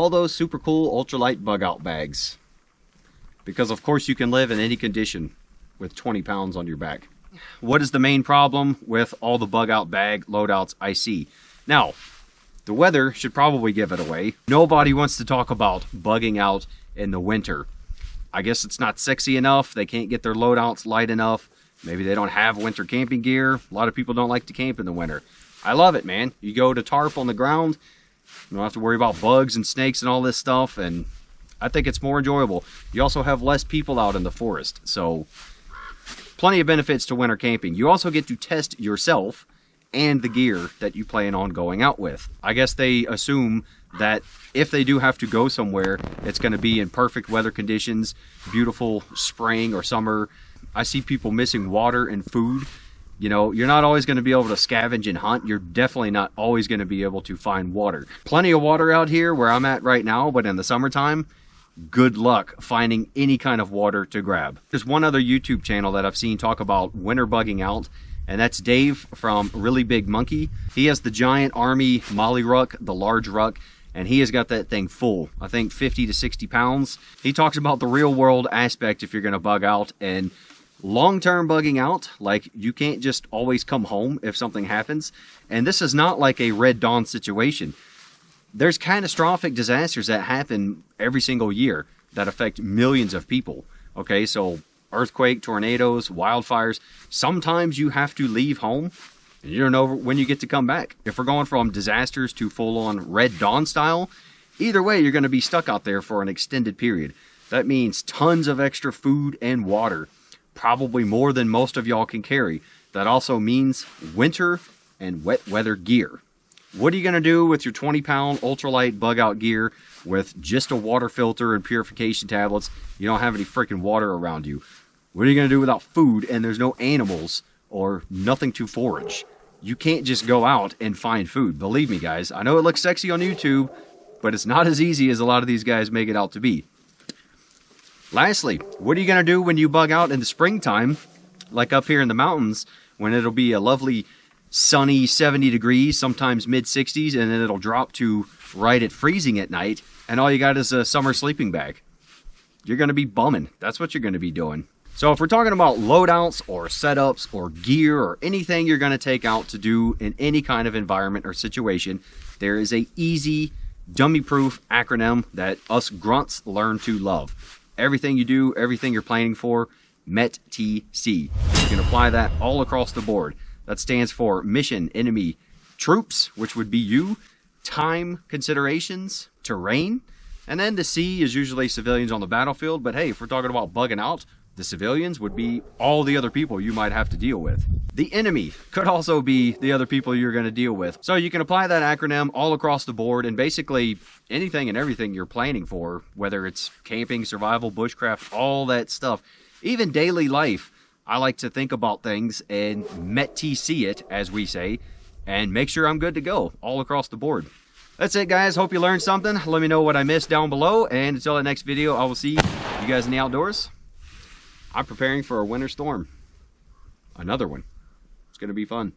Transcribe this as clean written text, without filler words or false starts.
all those super cool ultralight bug out bags. Because of course you can live in any condition with 20 pounds on your back. What is the main problem with all the bug out bag loadouts I see? Now, the weather should probably give it away. Nobody wants to talk about bugging out in the winter. I guess it's not sexy enough. They can't get their loadouts light enough. Maybe they don't have winter camping gear. A lot of people don't like to camp in the winter. I love it, man. You go to tarp on the ground. You don't have to worry about bugs and snakes and all this stuff. And I think it's more enjoyable. You also have less people out in the forest. So plenty of benefits to winter camping. You also get to test yourself and the gear that you plan on going out with. I guess they assume that if they do have to go somewhere, it's going to be in perfect weather conditions, beautiful spring or summer. I see people missing water and food. You know, you're not always going to be able to scavenge and hunt. You're definitely not always going to be able to find water. Plenty of water out here where I'm at right now, but in the summertime, good luck finding any kind of water to grab. There's one other YouTube channel that I've seen talk about winter bugging out, and that's Dave from Really Big Monkey. He has the giant army molly ruck, the large ruck, and he has got that thing full. I think 50 to 60 pounds. He talks about the real world aspect if you're going to bug out, and long-term bugging out, like you can't just always come home if something happens. And this is not like a Red Dawn situation. There's catastrophic disasters that happen every single year that affect millions of people. Okay, so earthquake, tornadoes, wildfires. Sometimes you have to leave home and you don't know when you get to come back. If we're going from disasters to full-on Red Dawn style, either way you're going to be stuck out there for an extended period. That means tons of extra food and water, probably more than most of y'all can carry. That also means winter and wet weather gear. What are you going to do with your 20-pound ultralight bug out gear with just a water filter and purification tablets? You don't have any freaking water around you. What are you going to do without food and there's no animals or nothing to forage? You can't just go out and find food. Believe me, guys, I know it looks sexy on YouTube, but it's not as easy as a lot of these guys make it out to be. Lastly, what are you going to do when you bug out in the springtime, like up here in the mountains, when it'll be a lovely sunny 70 degrees, sometimes mid 60s, and then it'll drop to right at freezing at night, and all you got is a summer sleeping bag? You're going to be bumming. That's what you're going to be doing. So if we're talking about loadouts or setups or gear or anything you're going to take out to do in any kind of environment or situation, there is a easy, dummy-proof acronym that us grunts learn to love. Everything you do, everything you're planning for, METT-TC. You can apply that all across the board. That stands for mission, enemy, troops, which would be you, time, considerations, terrain, and then the C is usually civilians on the battlefield. But hey, if we're talking about bugging out, the civilians would be all the other people you might have to deal with. The enemy could also be the other people you're going to deal with. So you can apply that acronym all across the board and basically anything and everything you're planning for, whether it's camping, survival, bushcraft, all that stuff, even daily life. I like to think about things and METT-TC it, as we say, and make sure I'm good to go all across the board. That's it, guys. Hope you learned something. Let me know what I missed down below, and until the next video, I will see you guys in the outdoors. I'm preparing for a winter storm. Another one. It's going to be fun.